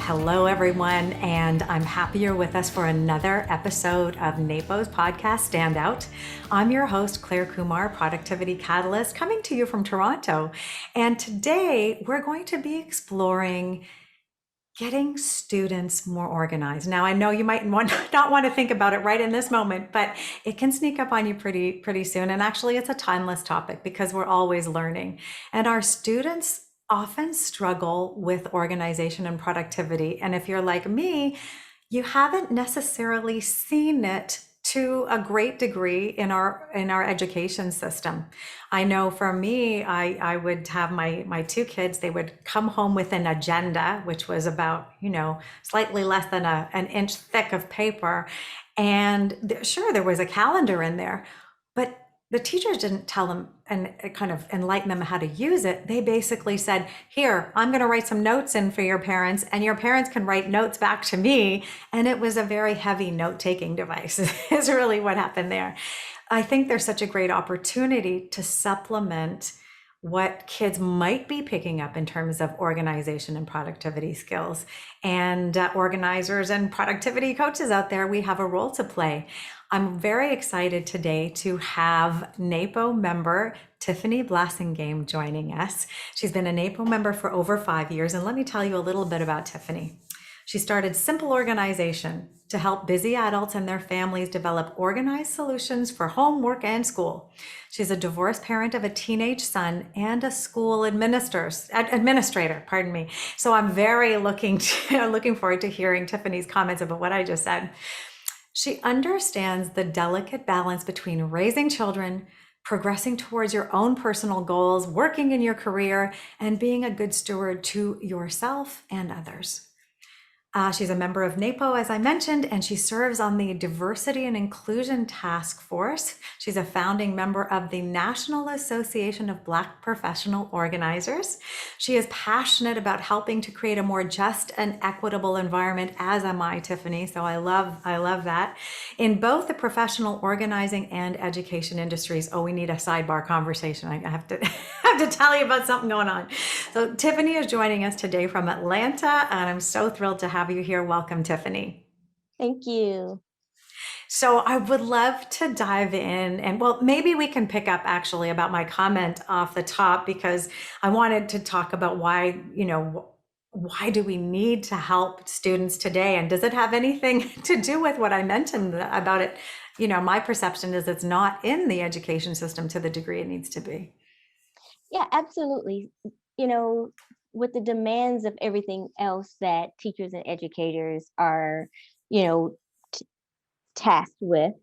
Hello, everyone, and I'm happy you're with us for another episode of NAPO's podcast Standout. I'm your host, Claire Kumar, Productivity Catalyst, coming to you from Toronto. And today we're going to be exploring getting students more organized. Now, I know you might not want to think about it right in this moment, but it can sneak up on you pretty soon. And actually, it's a timeless topic because we're always learning. And our students often struggle with organization and productivity. And if you're like me, you haven't necessarily seen it to a great degree in our education system. I know for me, I would have my two kids, they would come home with an agenda, which was about, slightly less than an inch thick of paper. And sure, there was a calendar in there, but the teachers didn't tell them and kind of enlighten them how to use it. They basically said, here, I'm going to write some notes in for your parents, and your parents can write notes back to me. And it was a very heavy note-taking device is really what happened there. I think there's such a great opportunity to supplement what kids might be picking up in terms of organization and productivity skills. And organizers and productivity coaches out there, we have a role to play. I'm very excited today to have NAPO member Tiffany Blasingame joining us. She's been a NAPO member for over 5 years, and let me tell you a little bit about Tiffany. She started Simple Organization to help busy adults and their families develop organized solutions for home, work, and school. She's a divorced parent of a teenage son and a school administrator, pardon me. So I'm very looking forward to hearing Tiffany's comments about what I just said. She understands the delicate balance between raising children, progressing towards your own personal goals, working in your career, and being a good steward to yourself and others. She's a member of NAPO, as I mentioned, and she serves on the Diversity and Inclusion Task Force. She's a founding member of the National Association of Black Professional Organizers. She is passionate about helping to create a more just and equitable environment, as am I, Tiffany. So I love that. In both the professional organizing and education industries. Oh, we need a sidebar conversation. I have to tell you about something going on. So Tiffany is joining us today from Atlanta, and I'm so thrilled to have you here. Welcome, Tiffany. Thank you. So I would love to dive in, and well, maybe we can pick up actually about my comment off the top, because I wanted to talk about why do we need to help students today? And does it have anything to do with what I mentioned about it? My perception is it's not in the education system to the degree it needs to be. Yeah, absolutely. With the demands of everything else that teachers and educators are, tasked with,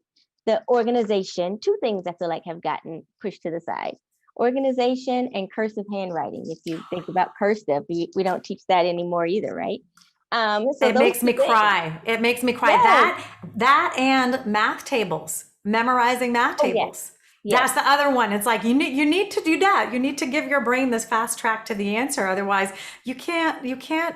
the organization, two things I feel like have gotten pushed to the side. Organization and cursive handwriting. If you think about cursive, we don't teach that anymore either, right? It makes me cry. It makes me cry. Yes. That and math tables, memorizing math Oh, yes. tables. Yes. That's the other one. It's like you need to do that. You need to give your brain this fast track to the answer. Otherwise, you can't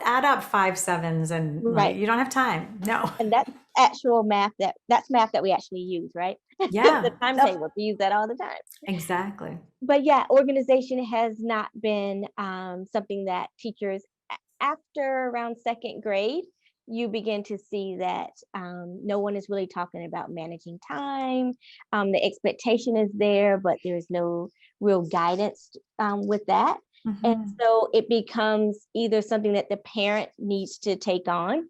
add up 5 sevens, and Right. you don't have time. No. And that's actual math that's math that we actually use, right? Yeah. The timetable, we use that all the time. Exactly. But yeah, organization has not been something that teachers, after around second grade, you begin to see that no one is really talking about managing time. The expectation is there, but there's no real guidance with that. Mm-hmm. And so it becomes either something that the parent needs to take on,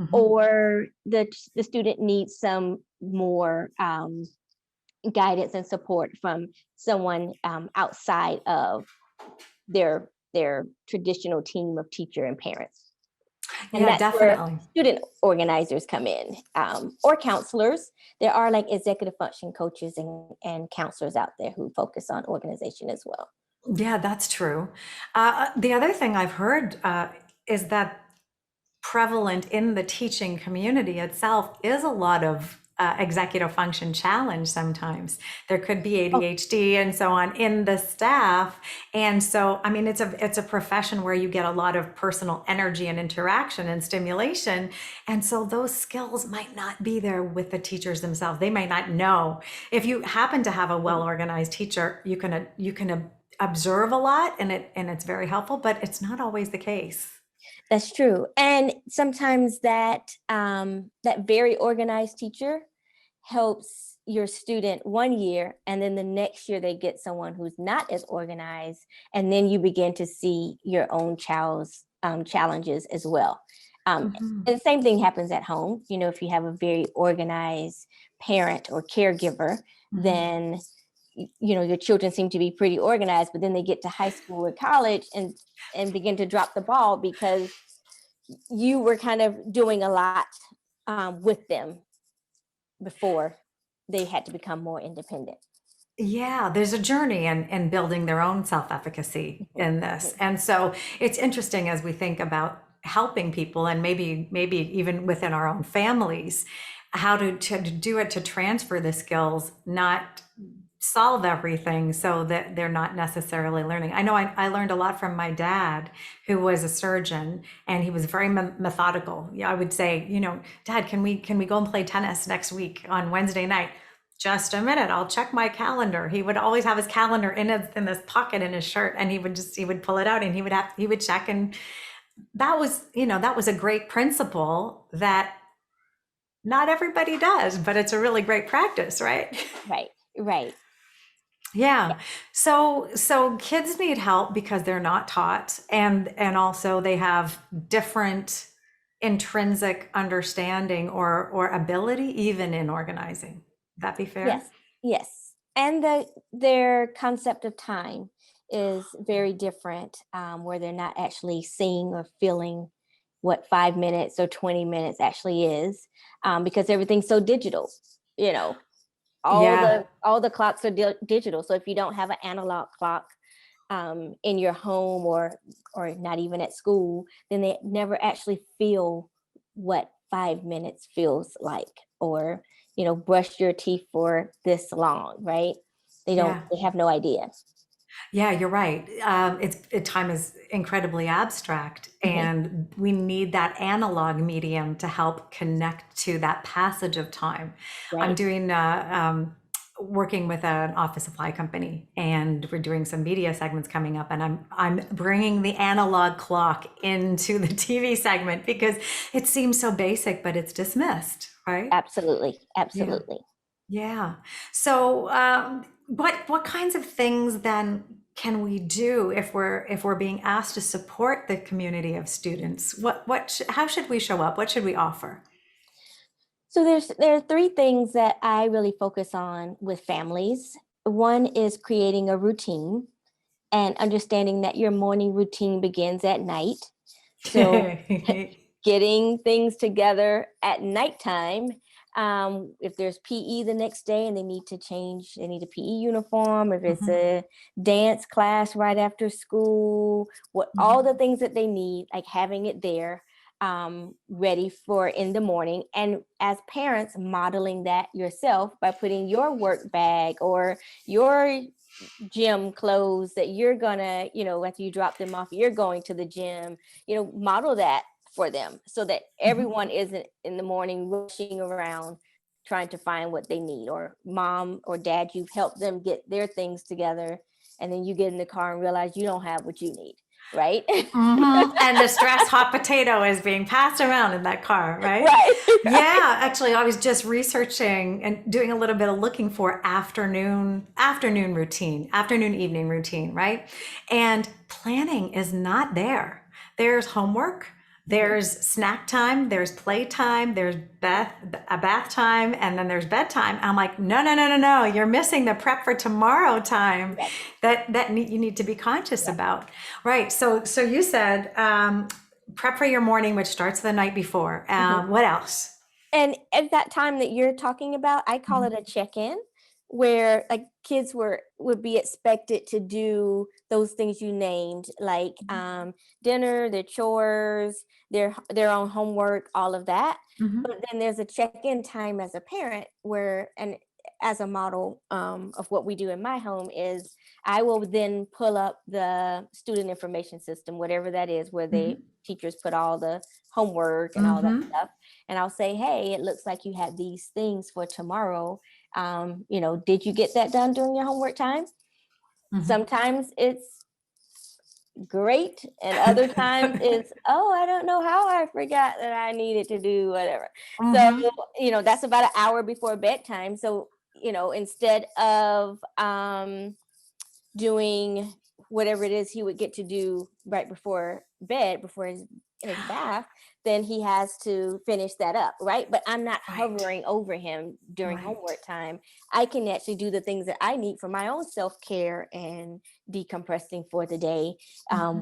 Mm-hmm. or the student needs some more guidance and support from someone outside of their traditional team of teacher and parents. And Yeah, that's definitely. where student organizers come in, or counselors. There are like executive function coaches and counselors out there who focus on organization as well. Yeah, that's true. The other thing I've heard is that prevalent in the teaching community itself is a lot of executive function challenge. Sometimes there could be ADHD and so on in the staff. And so, I mean, it's a profession where you get a lot of personal energy and interaction and stimulation. And so those skills might not be there with the teachers themselves. They might not know. If you happen to have a well-organized teacher, you can observe a lot, and it's very helpful, but it's not always the case. That's true. And sometimes that that very organized teacher helps your student one year, and then the next year they get someone who's not as organized, and then you begin to see your own child's challenges as well. Mhm. And the same thing happens at home. You know, if you have a very organized parent or caregiver, Mhm. then you know your children seem to be pretty organized, but then they get to high school or college and begin to drop the ball because you were kind of doing a lot with them before they had to become more independent. Yeah, there's a journey in building their own self-efficacy Mhm, in this. mhm. And so it's interesting as we think about helping people and maybe even within our own families, how to do it to transfer the skills, not solve everything so that they're not necessarily learning. I know I learned a lot from my dad, who was a surgeon, and he was very methodical. Yeah, I would say, Dad, can we go and play tennis next week on Wednesday night? Just a minute, I'll check my calendar. He would always have his calendar in his pocket in his shirt, and he would pull it out, and he would check. And that was a great principle that not everybody does, but it's a really great practice, right? Right, right. Yeah, Yeah. So kids need help because they're not taught, and also they have different intrinsic understanding or ability even in organizing. That be fair? yes, yes. And their concept of time is very different, where they're not actually seeing or feeling what 5 minutes or 20 minutes actually is, because everything's so digital. You know, Yeah. all the clocks are digital. So if you don't have an analog clock in your home or not even at school, then they never actually feel what 5 minutes feels like, or brush your teeth for this long, right? Yeah. They have no idea. Yeah, you're right. Time is incredibly abstract, Mhm. and we need that analog medium to help connect to that passage of time. I'm Right. doing working with an office supply company, and we're doing some media segments coming up, and I'm bringing the analog clock into the TV segment because it seems so basic, but it's dismissed, right? Absolutely, Yeah. absolutely. Yeah. So, what kinds of things then can we do if we're being asked to support the community of students? How should we show up? What should we offer? So there are three things that I really focus on with families. One is creating a routine and understanding that your morning routine begins at night. So getting things together at nighttime. If there's PE the next day and they need to change, they need a PE uniform. If it's Mhm, a dance class right after school, all mhm. the things that they need, like having it there, ready for in the morning. And as parents, modeling that yourself by putting your work bag or your gym clothes that you're gonna, after you drop them off, you're going to the gym, model that for them so that Mhm. everyone isn't in the morning rushing around trying to find what they need, or mom or dad, you've helped them get their things together, and then you get in the car and realize you don't have what you need, right? Mhm. And the stress hot potato is being passed around in that car, right? Right. Right. Yeah, actually, I was just researching and doing a little bit of looking for afternoon evening routine, right? And planning is not there. There's homework, Mhm. there's snack time, there's playtime, there's a bath time, and then there's bedtime. I'm like, no, no, no, no, no. You're missing the prep for tomorrow time Yes. you need to be conscious Yes. about. Right. So you said prep for your morning, which starts the night before. Mhm. What else? And at that time that you're talking about, I call it Mhm. a check-in, where like kids would be expected to do those things you named, like dinner, their chores, their own homework, all of that. Mhm. But then there's a check-in time as a parent where, and as a model of what we do in my home is I will then pull up the student information system, whatever that is, where the Mhm. teachers put all the homework and all that Mhm. stuff, and I'll say, hey, it looks like you had these things for tomorrow. Did you get that done during your homework time? Mhm. Sometimes it's great. And other times it's, oh, I don't know how I forgot that I needed to do whatever. So, Hmm. that's about an hour before bedtime. So, instead of doing whatever it is he would get to do right before bed, before his bath, then he has to finish that up, right? But I'm not Right. hovering over him during Right. homework time. I can actually do the things that I need for my own self-care and decompressing for the day,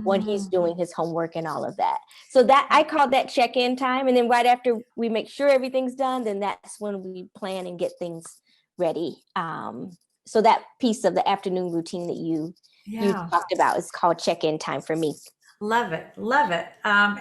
when he's Hmm. doing his homework and all of that. So that I call that check-in time. And then right after we make sure everything's done, then that's when we plan and get things ready. So that piece of the afternoon routine that you Yeah. talked about is called check-in time for me. Love it. Love it.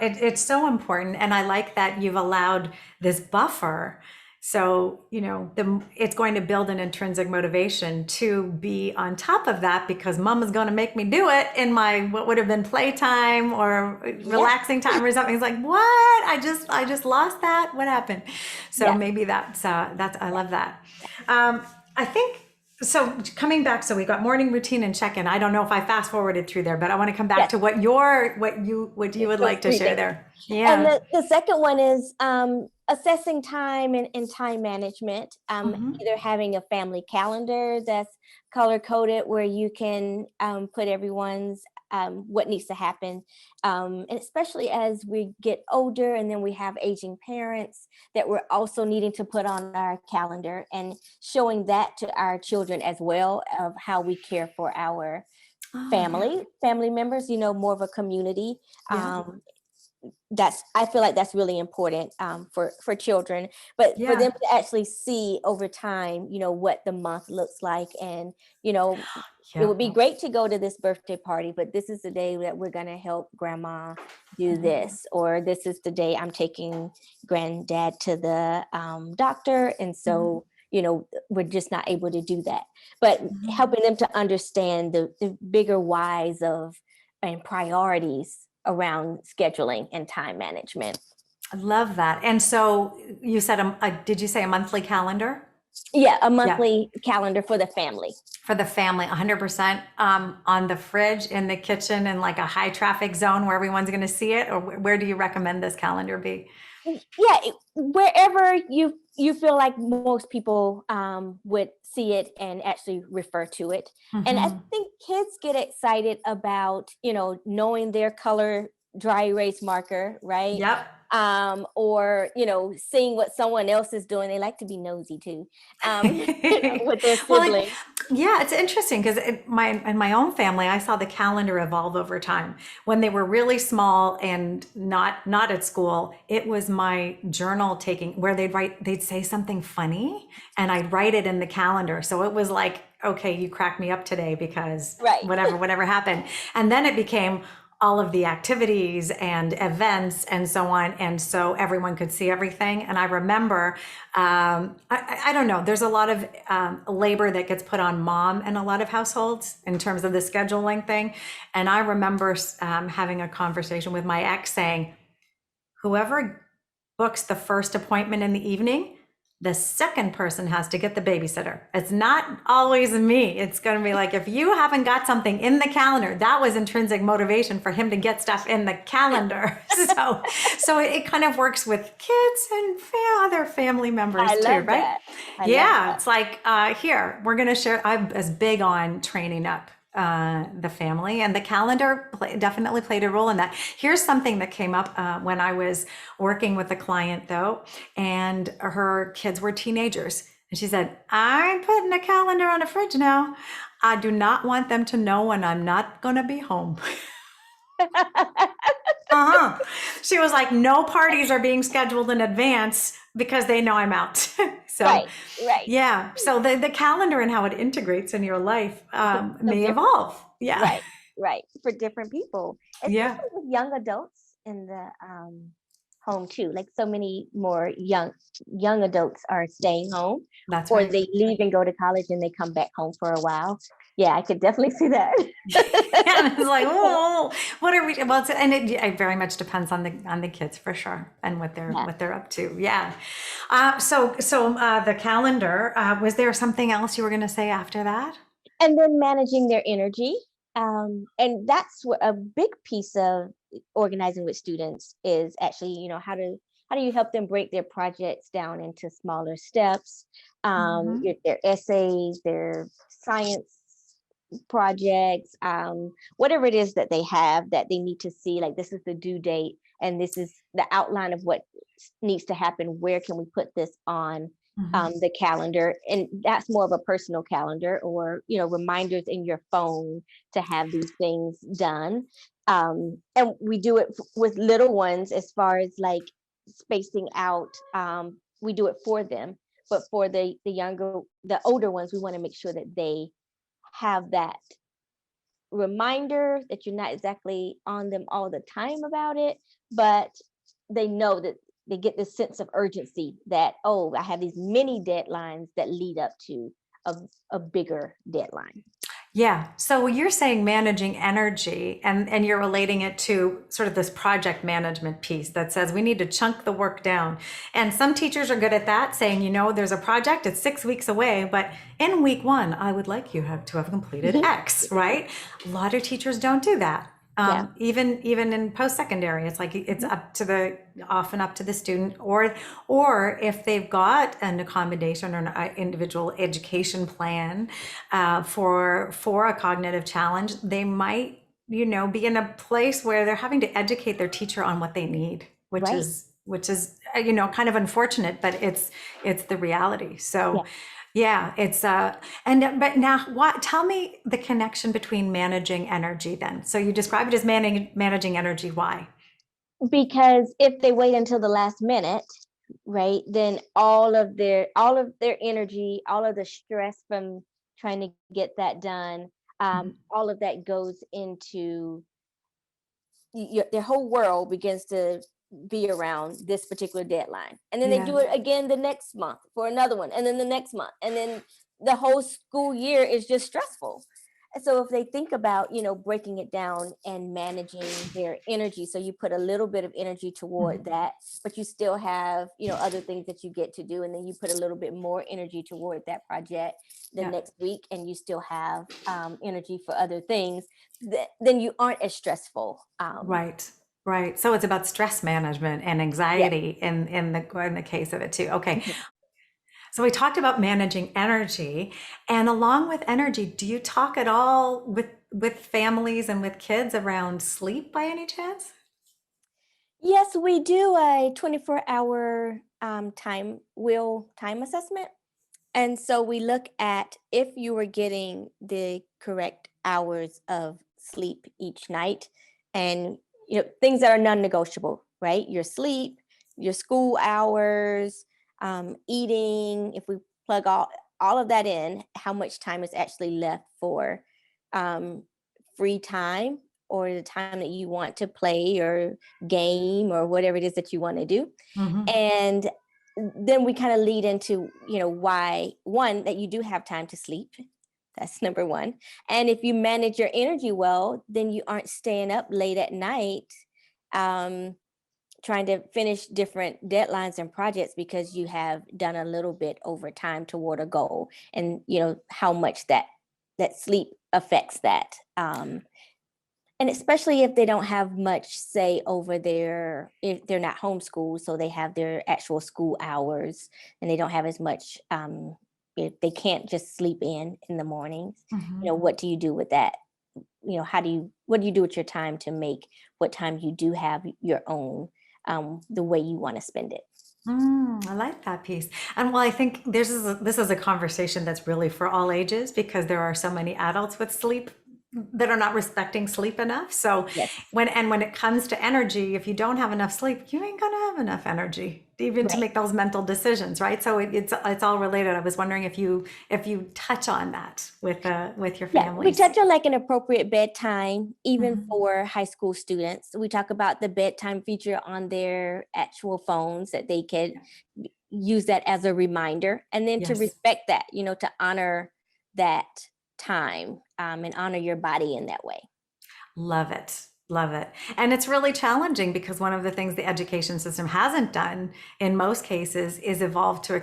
It's so important. And I like that you've allowed this buffer. So, it's going to build an intrinsic motivation to be on top of that because mom is going to make me do it in my, what would have been playtime or Yeah, relaxing time or something. It's like, what? I just lost that. What happened? So yeah, maybe that's, I yeah, love that. yeah. I think so. Coming back, so we got morning routine and check-in. I don't know if I fast forwarded through there, but I want to come back Yes, to what you would those like to three share things. there. And Yeah. the second one is assessing time and time management. Hmm. Either having a family calendar that's color coded where you can put everyone's what needs to happen. And especially as we get older and then we have aging parents that we're also needing to put on our calendar and showing that to our children as well of how we care for our Oh yeah. family members, more of a community. Yeah. I feel like that's really important for children, but for them Yeah. to actually see over time, what the month looks like. And you know it Yeah. would be great to go to this birthday party, but this is the day that we're going to help grandma do Mhm. this, or this is the day I'm taking granddad to the doctor, and Mhm. so we're just not able to do that. But Mhm. helping them to understand the bigger whys of and priorities around scheduling and time management. I love that. And so you said, did you say a monthly calendar? Yeah, a Yeah. monthly calendar for the family. For the family, 100%, on the fridge in the kitchen in like a high traffic zone where everyone's going to see it, or where do you recommend this calendar be? Yeah, wherever you feel like most people would see it and actually refer to it. And I Hmm. think kids get excited about knowing their color dry erase marker, right? Yep. Or seeing what someone else is doing. They like to be nosy too, with their Well, like, siblings. yeah, it's interesting because in my own family, I saw the calendar evolve over time. When they were really small and not at school, it was my journal taking where they'd say something funny, and I'd write it in the calendar. So it was like, okay, you cracked me up today because Right. whatever happened, and then it became all of the activities and events and so on. And so everyone could see everything. And I remember, I don't know, there's a lot of labor that gets put on mom in a lot of households in terms of the scheduling thing. And I remember having a conversation with my ex saying, whoever books the first appointment in the evening, the second person has to get the babysitter. It's not always me. It's going to be like, if you haven't got something in the calendar, that was intrinsic motivation for him to get stuff in the calendar. So it kind of works with kids and other family members I too, love right? that. I love Yeah, that. it's like, here, we're going to share. I'm as big on training up the family, and the calendar definitely played a role in that. Here's something that came up when I was working with a client, though, and her kids were teenagers. And she said, I'm putting a calendar on the fridge now. I do not want them to know when I'm not going to be home. Uh-huh. She was like, no parties are being scheduled in advance because they know I'm out. So, Right, right. yeah. So the calendar and how it integrates in your life So may different. evolve. Yeah. Right, right. For different people, Yeah. especially with young adults in the home too. Like so many more young adults are staying home, That's or right. they leave and go to college and they come back home for a while. Yeah, I could definitely see that. And it's like, oh, what are we? Well, it very much depends on the kids for sure and what they're Yeah. what they're up to. Yeah. So the calendar. Was there something else you were going to say after that? And then managing their energy. And that's what a big piece of organizing with students is actually, how do you help them break their projects down into smaller steps, Mhm. their essays, their science projects, whatever it is that they have that they need to see, like this is the due date and this is the outline of what needs to happen. Where can we put this on Mhm. the calendar? And that's more of a personal calendar, or reminders in your phone to have these things done. And we do it with little ones as far as like spacing out. We do it for them, but for the older ones, we want to make sure that they have that reminder that you're not exactly on them all the time about it, but they know that they get this sense of urgency that, oh, I have these mini deadlines that lead up to a bigger deadline. Yeah. So you're saying managing energy, and you're relating it to sort of this project management piece that says we need to chunk the work down. And some teachers are good at that, saying, there's a project, it's 6 weeks away, but in week one, I would like you to have completed X, right? A lot of teachers don't do that. Yeah. Even in post-secondary, it's like it's Mhm. often up to the student, or if they've got an accommodation or an individual education plan for a cognitive challenge, they might be in a place where they're having to educate their teacher on what they need, which Right. is kind of unfortunate, but it's the reality. Yeah. So yeah, it's but now what, tell me the connection between managing energy then. So you describe it as managing energy. Why? Because if they wait until the last minute, right, then all of their energy, all of the stress from trying to get that done, all of that goes into their whole world begins to be around this particular deadline. And then they Yeah. do it again the next month for another one, and then the next month. And then the whole school year is just stressful. And so if they think about, breaking it down and managing their energy, so you put a little bit of energy toward Mhm. that, but you still have, other things that you get to do. And then you put a little bit more energy toward that project the Yeah. next week, and you still have energy for other things, then you aren't as stressful. Right. Right. So it's about stress management and Yeah. anxiety in the case of it too. Okay. Mhm. So we talked about managing energy, and along with energy, do you talk at all with families and with kids around sleep by any chance? Yes, we do a 24-hour time assessment. And so we look at if you were getting the correct hours of sleep each night, and things that are non-negotiable, right? Your sleep, your school hours, eating. If we plug all of that in, how much time is actually left for um, free time, or the time that you want to play or game or whatever it is that you want to do. Hmm. And then we kind of lead into, why, one, that you do have time to sleep. That's number one. And if you manage your energy well, then you aren't staying up late at night, um, trying to finish different deadlines and projects because you have done a little bit over time toward a goal. And how much that sleep affects that. And especially if they don't have much say over if they're not homeschooled, so they have their actual school hours, and they don't have as much, if they can't just sleep in the mornings, Hmm. what do you do with that? What do you do with your time to make what time you do have your own, the way you want to spend it? I like that piece. And well, I think this is a conversation that's really for all ages, because there are so many adults with sleep that are not respecting sleep enough. So Yes. when it comes to energy, if you don't have enough sleep, you ain't gonna have enough energy even to Right. make those mental decisions, right? So it's all related. I was wondering if you touch on that with your Yeah, we families. touch on like an appropriate bedtime, even Mhm. for high school students. We talk about the bedtime feature on their actual phones, that they could use that as a reminder, and then to Yes. respect that, to honor that time, and honor your body in that way. Love it. Love it. And it's really challenging because one of the things the education system hasn't done in most cases is evolve to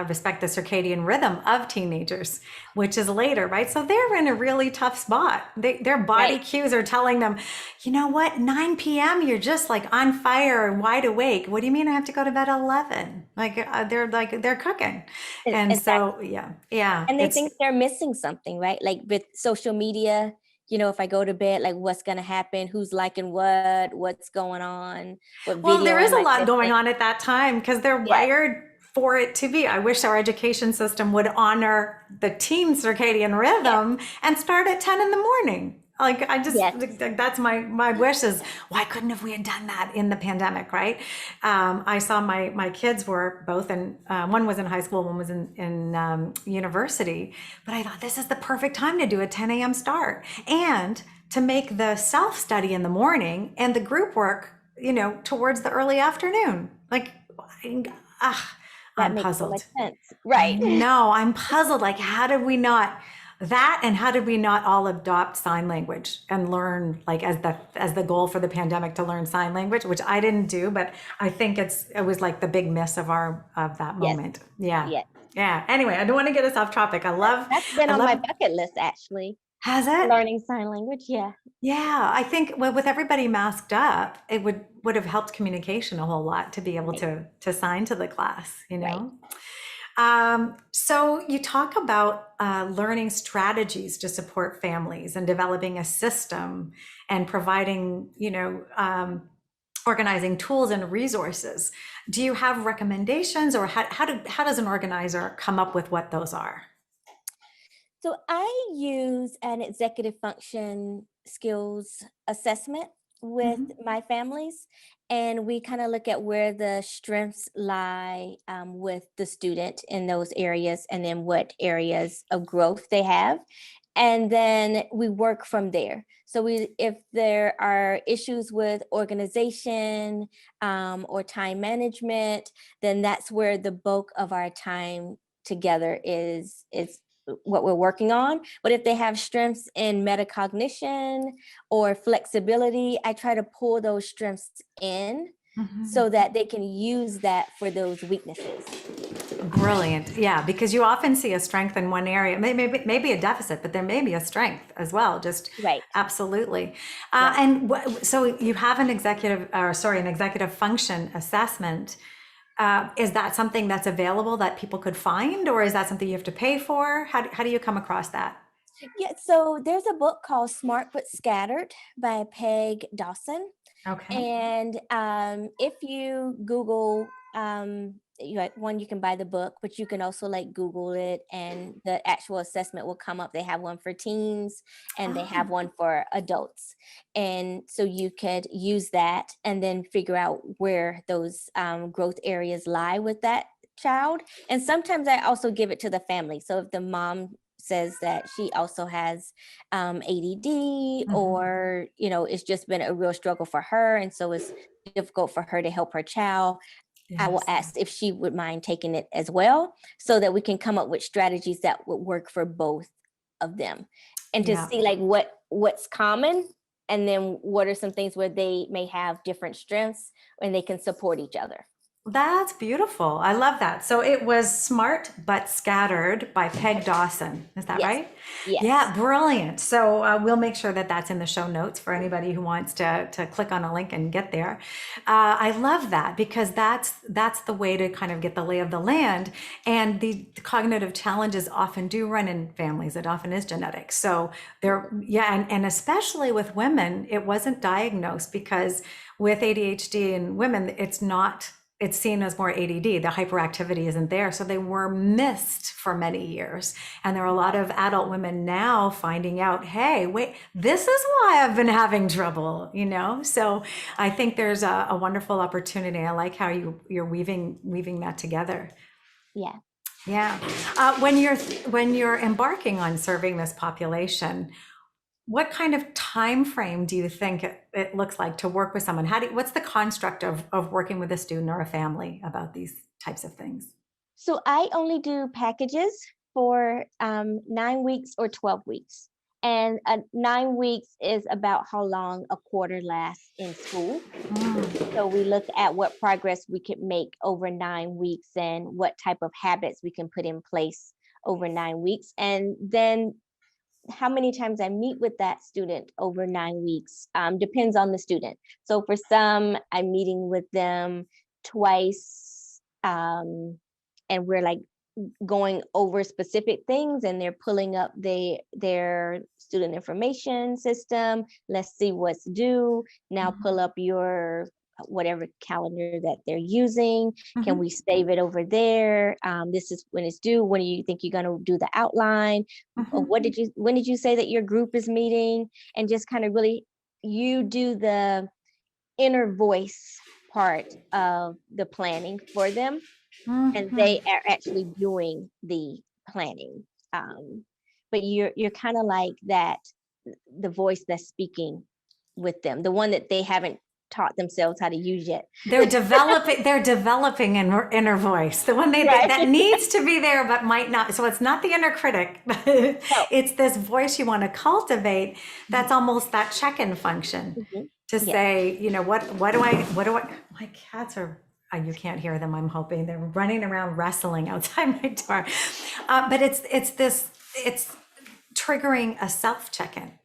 respect the circadian rhythm of teenagers, which is later, right? So they're in a really tough spot. Their body Right. cues are telling them, you know what, 9 p.m., you're just like on fire and wide awake. What do you mean I have to go to bed at 11? They're cooking. And Exactly. so, yeah, And they it's, think they're missing something, right? Like with social media, if I go to bed, like what's going to happen, who's liking what's going on, what well, video there is am a I lot going missing? on at that time because they're Yes, wired for it to be. I wish our education system would honor the teen circadian yes, rhythm and start at 10 in the morning. Like I just yes, that's my wish is why couldn't have we had done that in the pandemic, right? I saw my kids were both in one was in high school, one was in university, but I thought this is the perfect time to do a 10 a.m. start and to make the self study in the morning and the group work towards the early afternoon. Like, ah, that I'm makes so much puzzled. sense. I Right. know, I'm puzzled. Like, how did we not that, and how did we not all adopt sign language and learn like as the goal for the pandemic to learn sign language, which I didn't do, but I think it was like the big miss of that Yes, moment. Yeah, yes. yeah. Anyway, I don't want to get us off topic. That's been I on my love. bucket list, actually, Has it? learning sign language. Yeah. Yeah, I think with everybody masked up, it would have helped communication a whole lot to be able Right, to sign to the class, you right. know? So you talk about learning strategies to support families and developing a system and providing, organizing tools and resources. Do you have recommendations, or how does an organizer come up with what those are? So I use an executive function skills assessment with Mhm. my families, and we kind of look at where the strengths lie with the student in those areas, and then what areas of growth they have. And then we work from there. So if there are issues with organization or time management, then that's where the bulk of our time together is what we're working on. But if they have strengths in metacognition or flexibility, I try to pull those strengths in Mhm. so that they can use that for those weaknesses. Brilliant. Yeah, because you often see a strength in one area, maybe a deficit, but there may be a strength as well. Just Right. absolutely. Yep. So you have an executive function assessment. Is that something that's available that people could find, or is that something you have to pay for? How do you come across that? Yeah. So there's a book called Smart but Scattered by Peg Dawson. Okay. And if you Google, you can buy the book, but you can also like Google it, and the actual assessment will come up. They have one for teens and they have Oh, one for adults. And so you could use that and then figure out where those growth areas lie with that child. And sometimes I also give it to the family. So if the mom says that she also has ADD, mhm. or it's just been a real struggle for her, and so it's difficult for her to help her child, I will Yes. ask if she would mind taking it as well, so that we can come up with strategies that would work for both of them, and to Yeah. see like what's common, and then what are some things where they may have different strengths and they can support each other. That's beautiful. I love that. So it was Smart but Scattered by Peg Dawson. Is that Yes, right? yes, Yeah, brilliant. So we'll make sure that that's in the show notes for anybody who wants to click on a link and get there. I love that because that's the way to kind of get the lay of the land. And the cognitive challenges often do run in families. It often is genetic. So yeah, and especially with women, it wasn't diagnosed because with ADHD in women, it's seen as more ADD. The hyperactivity isn't there. So they were missed for many years. And there are a lot of adult women now finding out, hey, wait, this is why I've been having trouble. So I think there's a wonderful opportunity. I like how you're weaving that together. yeah. Yeah. When you're embarking on serving this population, what kind of time frame do you think it looks like to work with someone? What's the construct of working with a student or a family about these types of things? So I only do packages for 9 weeks or 12 weeks. And 9 weeks is about how long a quarter lasts in school. So we look at what progress we could make over 9 weeks and what type of habits we can put in place over 9 weeks. And then how many times I meet with that student over 9 weeks depends on the student. So for some, I'm meeting with them twice, and we're like going over specific things, and they're pulling up their student information system. Let's see what's due. Now pull up your whatever calendar that they're using. Can we save it over there? This is when it's due. When do you think you're going to do the outline? When did you say that your group is meeting? And just kind of really, you do the inner voice part of the planning for them, and they are actually doing the planning. But you're kind of like that, the voice that's speaking with them, the one that they haven't taught themselves how to use yet. They're developing an inner voice, the one that needs to be there but might not. So it's not the inner critic, but it's this voice you want to cultivate. That's almost that check-in function to say, you know, what do I, my cats are, you can't hear them, I'm hoping. They're running around wrestling outside my door. But it's triggering a self check-in.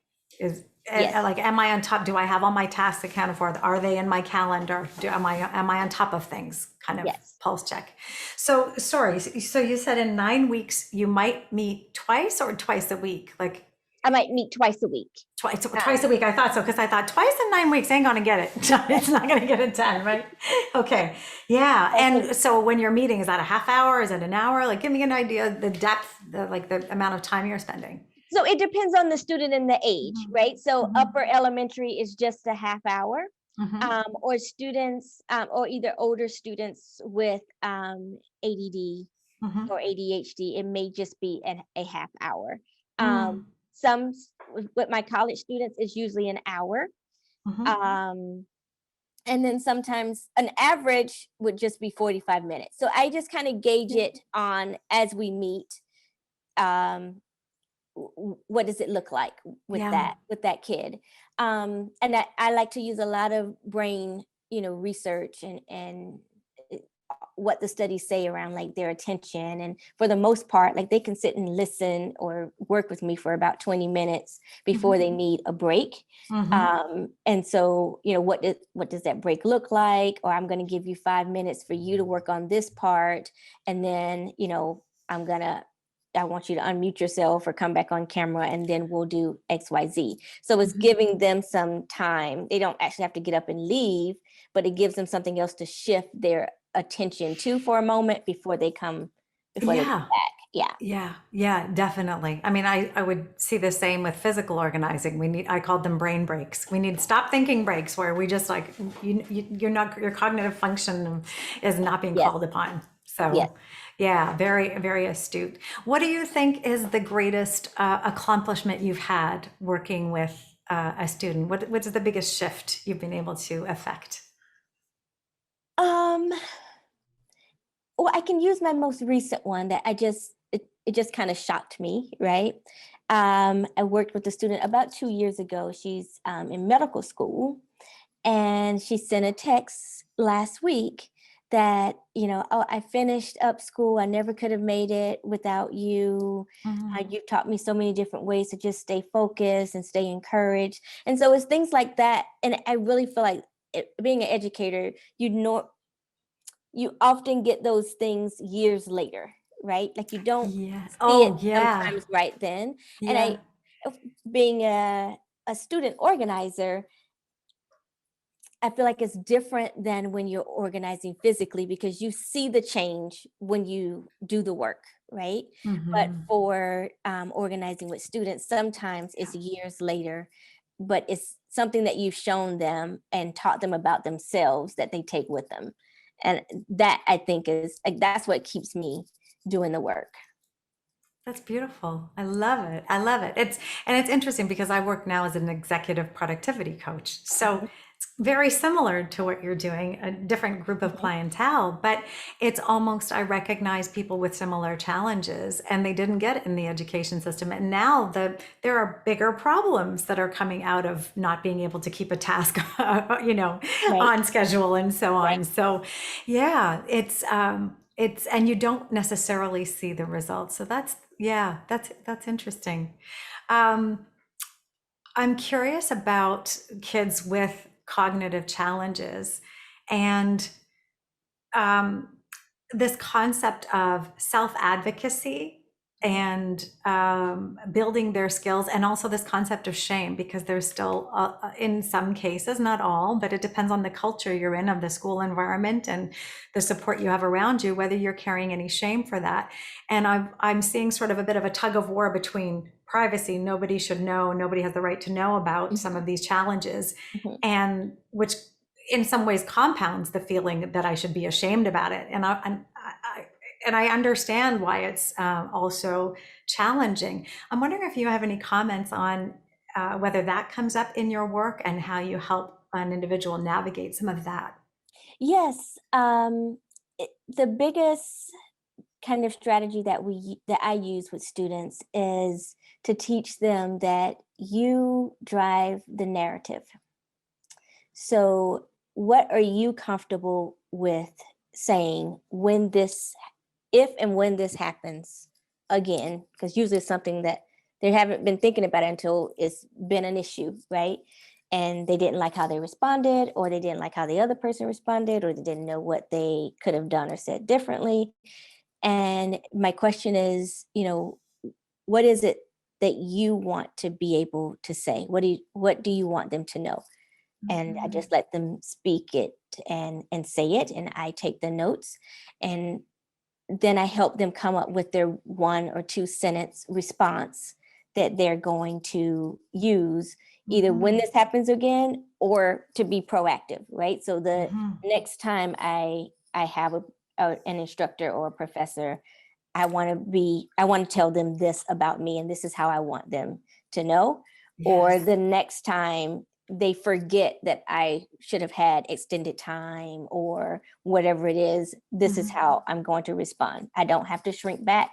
Like, am I on top? Do I have all my tasks accounted for? Are they in my calendar? Am I on top of things? Kind of pulse check. So sorry. So you said in 9 weeks you might meet twice or twice a week? Like, I might meet twice a week. Twice a week. I thought so, because I thought twice in 9 weeks ain't gonna get it. It's not gonna get it done, right? Okay. Yeah. And so when you're meeting, is that a half hour? Is it an hour? Like, give me an idea of the depth, the amount of time you're spending. So it depends on the student and the age, right? So upper elementary is just a half hour, or students, or either older students with ADD or ADHD, it may just be a half hour. Some with my college students is usually an hour. And then sometimes an average would just be 45 minutes. So I just kind of gauge it on, as we meet, what does it look like with that kid? And I like to use a lot of brain, research and what the studies say around like their attention. And for the most part, like they can sit and listen or work with me for about 20 minutes before they need a break. And so, what does that break look like? Or I'm going to give you 5 minutes for you to work on this part. And then, I want you to unmute yourself or come back on camera, and then we'll do XYZ. So it's giving them some time. They don't actually have to get up and leave, but it gives them something else to shift their attention to for a moment before they come back. Yeah, definitely. I mean, I would see the same with physical organizing. I called them brain breaks. We need stop thinking breaks, where we just like, your cognitive function is not being called upon. So yeah, very, very astute. What do you think is the greatest accomplishment you've had working with a student? What is the biggest shift you've been able to affect? Well, I can use my most recent one that it just kind of shocked me, right? I worked with a student about 2 years ago. She's in medical school, and she sent a text last week that, I finished up school. I never could have made it without you. You've taught me so many different ways to just stay focused and stay encouraged. And so it's things like that. And I really feel like being an educator, you often get those things years later, right? Like you don't see it sometimes right then. And being a student organizer, I feel like it's different than when you're organizing physically, because you see the change when you do the work, right? But for organizing with students, sometimes it's years later, but it's something that you've shown them and taught them about themselves that they take with them. And that, I think, is like, that's what keeps me doing the work. That's beautiful. I love it. It's interesting because I work now as an executive productivity coach. So it's very similar to what you're doing, a different group of Mhm. clientele, but it's almost, I recognize people with similar challenges and they didn't get it in the education system. And now there are bigger problems that are coming out of not being able to keep a task, Right, on schedule and so right. on. So yeah, and you don't necessarily see the results. So that's interesting. Um, I'm curious about kids with cognitive challenges and um, this concept of self-advocacy and building their skills, and also this concept of shame, because there's still, in some cases, not all, but it depends on the culture you're in, of the school environment and the support you have around you, whether you're carrying any shame for that. And I'm seeing sort of a bit of a tug of war between privacy, nobody should know, nobody has the right to know about some Mhm, of these challenges, mhm. and which in some ways compounds the feeling that I should be ashamed about it. And I understand why it's also challenging. I'm wondering if you have any comments on whether that comes up in your work and how you help an individual navigate some of that. Yes, the biggest kind of strategy that I use with students is to teach them that you drive the narrative. So, what are you comfortable with saying when this, if and when this happens again? Because usually it's something that they haven't been thinking about it until it's been an issue, right? And they didn't like how they responded, or they didn't like how the other person responded, or they didn't know what they could have done or said differently. And my question is, what is it that you want to be able to say? What do you want them to know? And I Mhm. just let them speak it and say it, and I take the notes, and then I help them come up with their 1 or 2 sentence response that they're going to use either when Mhm. this happens again or to be proactive, right? So the Mhm. next time I have an instructor or a professor, I want to tell them this about me, and this is how I want them to know. Or Yes. the next time they forget that I should have had extended time or whatever it is, this is Mhm. how I'm going to respond. I don't have to shrink back.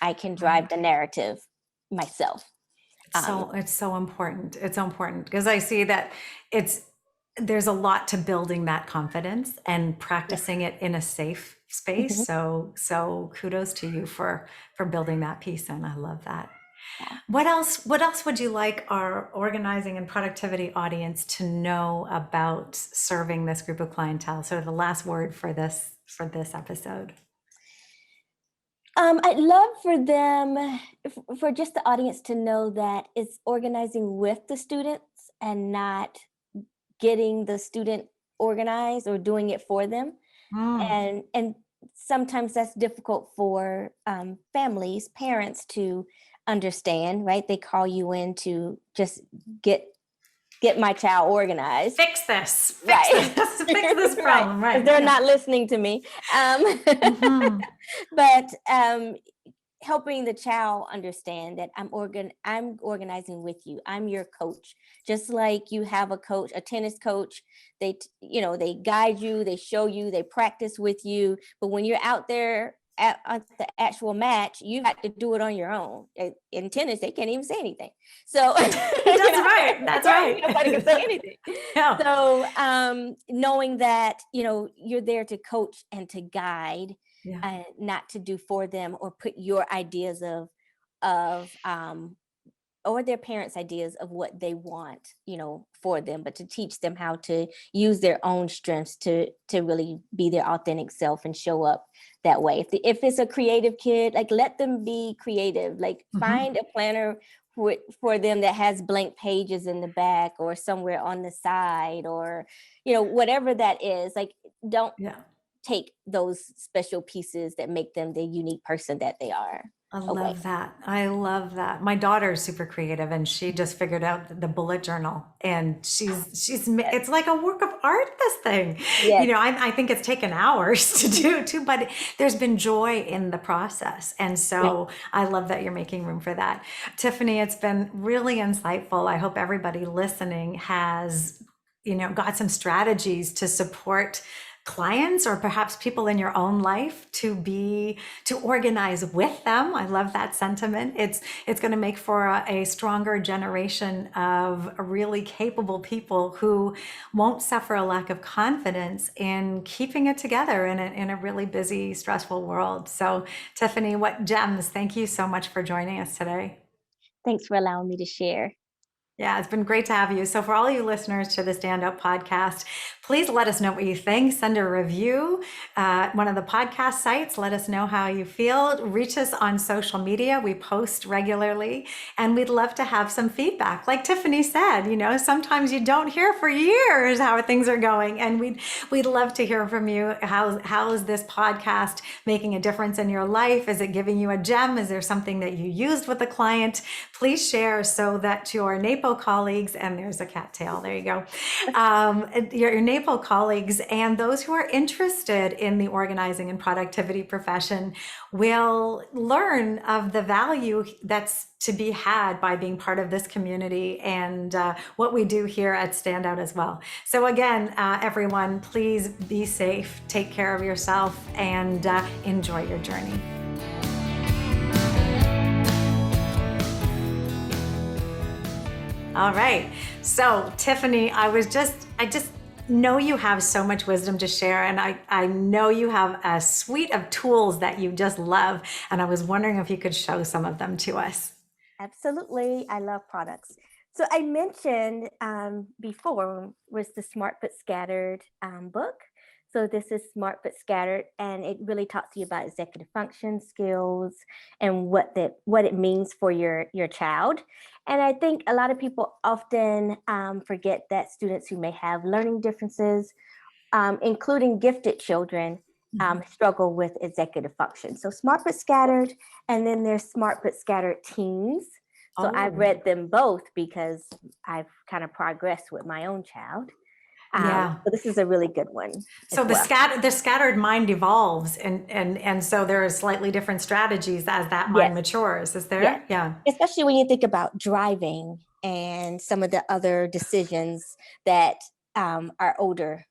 I can drive Right. the narrative myself. Um, It's so important. It's so important because I see that it's there's a lot to building that confidence and yeah. practicing it in a safe space. Mhm. So kudos to you for building that piece, and I love that. Yeah. What else would you like our organizing and productivity audience to know about serving this group of clientele? So the last word for this episode. I'd love for them, for just the audience to know that it's organizing with the students and not getting the student organized or doing it for them. Mm, And sometimes that's difficult for families, parents to understand, right? They call you in to just get get my child organized, fix this. Fix this. right? Fix this Right, problem. because Right. they're Yeah. not listening to me. Hmm. But helping the child understand that I'm organizing with you. I'm your coach. Just like you have a coach, a tennis coach, they guide you, they show you, they practice with you, but when you're out there at the actual match, you have to do it on your own. In tennis, they can't even say anything. So That's right. That's right, right. nobody can say anything. Yeah. So knowing that, you're there to coach and to guide, Yeah. not to do for them or put your ideas of or their parents' ideas of what they want, for them, but to teach them how to use their own strengths to really be their authentic self and show up that way. If it's a creative kid, like let them be creative. Like Hmm. find a planner for them that has blank pages in the back or somewhere on the side, or whatever that is. Like don't Yeah. take those special pieces that make them the unique person that they are I away. love that. I love that. My daughter is super creative and she just figured out the bullet journal, and Yes. it's like a work of art, this thing. Yes. I think it's taken hours to do too, but there's been joy in the process. And Right. so I love that you're making room for that. Tiffany, it's been really insightful. I hope everybody listening has got some strategies to support clients or perhaps people in your own life to organize with them. I love that sentiment. It's going to make for a stronger generation of really capable people who won't suffer a lack of confidence in keeping it together in a really busy, stressful world. So, Tiffany, what gems. Thank you so much for joining us today. Thanks for allowing me to share. Yeah, it's been great to have you. So, for all you listeners to the Stand Up podcast, please let us know what you think. Send a review. One of the podcast sites, let us know how you feel. Reach us on social media. We post regularly, and we'd love to have some feedback. Like Tiffany said, sometimes you don't hear for years how things are going, and we'd love to hear from you. How is this podcast making a difference in your life? Is it giving you a gem? Is there something that you used with a client? Please share so that your NAPO colleagues, and there's a cattail, there you go, your NAPO colleagues and those who are interested in the organizing and productivity profession will learn of the value that's to be had by being part of this community and what we do here at Standout as well. So again, everyone, please be safe, take care of yourself, and enjoy your journey. All right. So, Tiffany, I just know you have so much wisdom to share, and I know you have a suite of tools that you just love, and I was wondering if you could show some of them to us. Absolutely. I love products. So I mentioned before was the Smart But Scattered book. So this is Smart But Scattered, and it really talks to you about executive function skills and what it means for your child. And I think a lot of people often forget that students who may have learning differences, including gifted children, struggle with executive function. So Smart But Scattered, and then there's Smart But Scattered Teens. So I've read them both because I've kind of progressed with my own child. Yeah. So this is a really good one. So the scattered mind evolves, and so there are slightly different strategies as that mind matures. Is there? Yes. Yeah. Especially when you think about driving and some of the other decisions that our older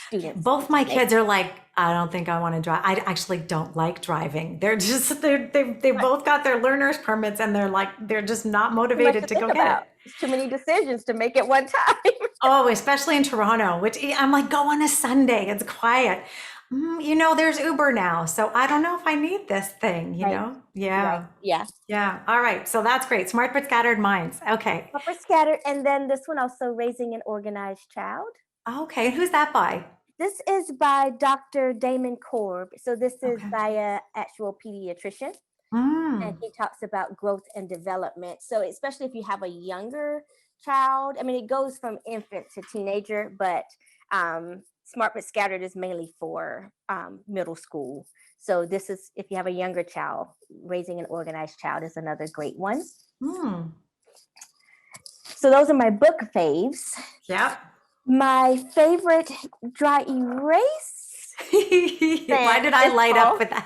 students. Both my kids are like, I don't think I want to drive. I actually don't like driving. They're just they both got their learner's permits, and they're just not motivated to go get it. It's too many decisions to make at one time. Oh, especially in Toronto, which I'm like, go on a Sunday. It's quiet. There's Uber now, so I don't know if I need this thing, know? Yeah. Right. Yeah. Yeah. All right. So that's great. Smart but scattered minds. Okay. Smart but scattered. And then this one also, Raising an Organized Child. Okay. Who's that by? This is by Dr. Damon Korb. So this is by an actual pediatrician. And he talks about growth and development. So especially if you have a younger child, I mean, it goes from infant to teenager, but Smart But Scattered is mainly for middle school. So this is, if you have a younger child, Raising an Organized Child is another great one. So those are my book faves. Yeah. My favorite dry erase. Why did I light up with that?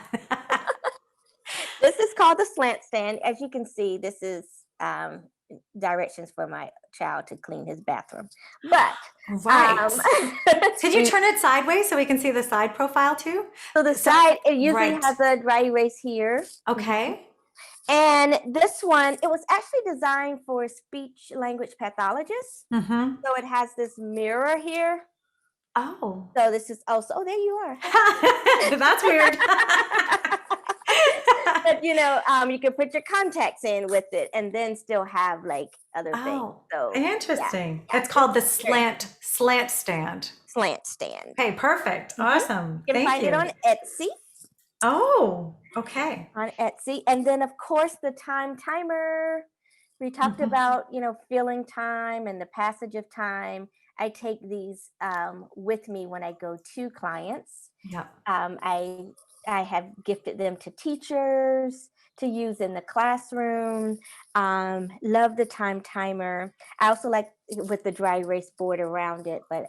This is called the Slant Stand. As you can see, this is directions for my child to clean his bathroom. But could you turn it sideways so we can see the side profile too? So the side, it usually has a dry erase here. Okay. And this one, it was actually designed for speech language pathologists. So it has this mirror here. Oh. So this is also, oh, there you are. That's weird. But you can put your contacts in with it and then still have like other things. So interesting. Yeah. It's called the Slant Stand. Slant Stand. Okay, perfect. Awesome. You can find it on Etsy. Oh, okay. On Etsy. And then of course the time timer. We talked about, filling time and the passage of time. I take these with me when I go to clients. Yeah. I have gifted them to teachers to use in the classroom. Love the time timer. I also like with the dry erase board around it, but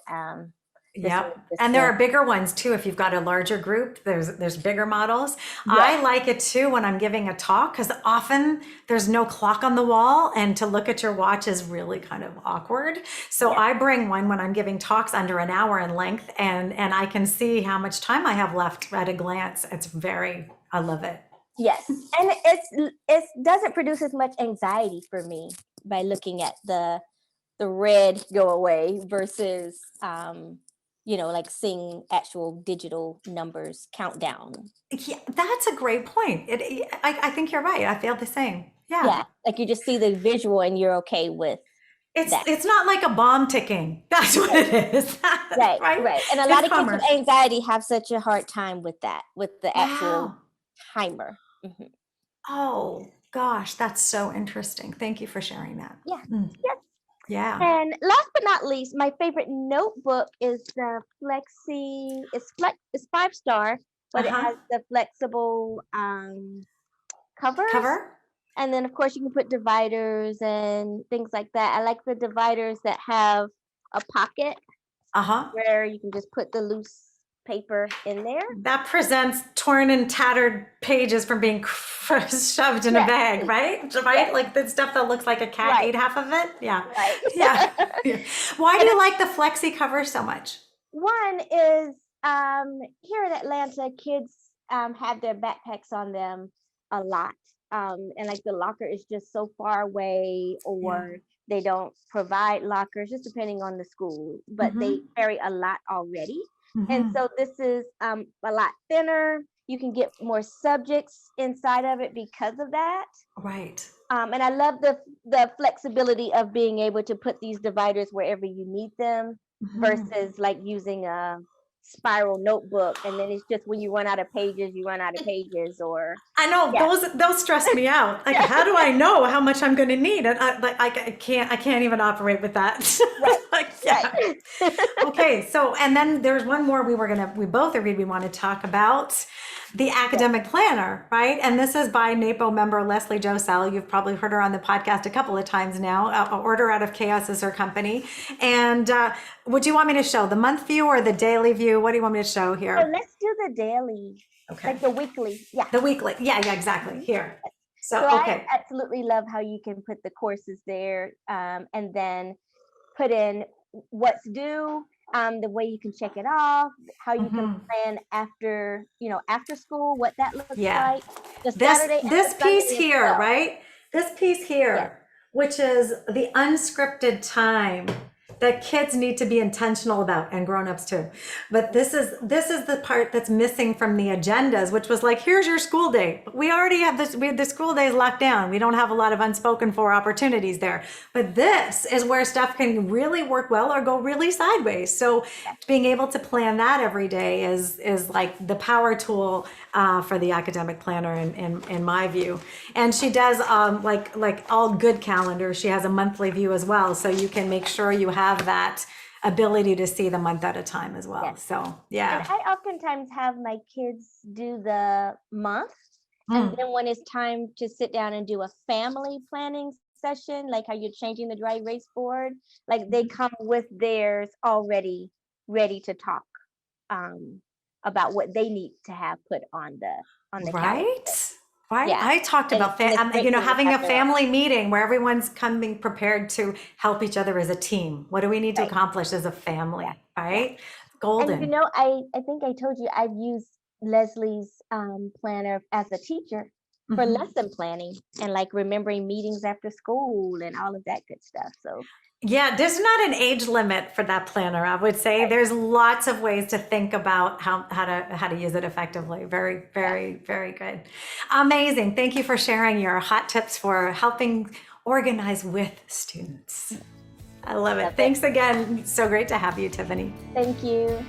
this one Yep. is just And there are bigger ones too. If you've got a larger group, there's bigger models. yes, I like it too when I'm giving a talk because often there's no clock on the wall and to look at your watch is really kind of awkward. So yes, I bring one when I'm giving talks under an hour in length and I can see how much time I have left at a glance. I love it. yes. And it doesn't produce as much anxiety for me by looking at the red go away versus like seeing actual digital numbers count down. Yeah, that's a great point. I think you're right. I feel the same. Yeah. Yeah, like you just see the visual and you're okay with that. It's not like a bomb ticking. That's what it is. Right, Right? right. And a lot It's of kids calmer. with anxiety have such a hard time with that, with the actual Wow. timer. Mhm. Oh, gosh, that's so interesting. Thank you for sharing that. Yeah. Mm, Yes. yeah. And last but not least, my favorite notebook is the it's 5 star, but it Uh-huh. has the flexible covers. Cover? And then of course you can put dividers and things like that. I like the dividers that have a pocket Uh-huh. where you can just put the loose paper in there. That presents torn and tattered pages from being shoved in a Yes, bag, right? Right? yes, Like the stuff that looks like a cat right, ate half of it. Yeah. right. Yeah. Yeah. Why do And you like the flexi cover so much? one is here in Atlanta, kids have their backpacks on them a lot. And like the locker is just so far away, Yeah. or they don't provide lockers, just depending on the school, but they Mm-hmm. carry a lot already. And Mm-hmm. so this is a lot thinner. You can get more subjects inside of it because of that. Right. And I love the flexibility of being able to put these dividers wherever you need them Mm-hmm. versus like using a spiral notebook and then it's just when you run out of pages, you run out of pages or I know yeah. those stress me out. Like, how do I know how much I'm going to need? And I can't even operate with that. Right, Like, yeah. right. Okay. So, and then there's one more we both agreed we want to talk about the Yeah. academic planner, right? And this is by NAPO member Leslie Josell. You've probably heard her on the podcast a couple of times now. Order Out of Chaos is her company. And would you want me to show the month view or the daily view? What do you want me to show So here? let's do the daily, Okay. like the weekly. Yeah. The weekly. Yeah, exactly. Mhm. Here. So So, I okay. absolutely love how you can put the courses there and then put in what's due, the way you can check it off, how you can Mhm. plan after, after school, what that looks Yeah. like, the This Saturday and the this piece Sunday as here, well. right? This piece Yes, here, which is the unscripted time that kids need to be intentional about and grown-ups too. But this is the part that's missing from the agendas, which was like, here's your school day. We already have this, the school days locked down. We don't have a lot of unspoken for opportunities there. But this is where stuff can really work well or go really sideways. So yes, being able to plan that every day is like the power tool for the academic planner in my view. And she does like all good calendars. She has a monthly view as well, so you can make sure you have that ability to see the month at a time as well. yes. So And yeah. I oftentimes have my kids do the month, and Mm, then when it's time to sit down and do a family planning session, like how you're changing the dry erase board, like they come with theirs already ready to talk about what they need to have put on the calendar. right. Right. Yeah, I talked about and it's great to having have a their own. family meeting where everyone's coming prepared to help each other as a team. What do we need to Right. accomplish as a Yeah. family? Yeah. Right? And Golden. I think I told you I've used Leslie's planner as a teacher for Mhm. lesson planning and like remembering meetings after school and all of that good stuff. So Yeah, there's not an age limit for that planner. I would say right. there's lots of ways to think about how to use it effectively. Very, Yeah. very, very good. Amazing. Thank you for sharing your hot tips for helping organize with students. I love it. Love it. Thanks again. So great to have you, Tiffany. Thank you.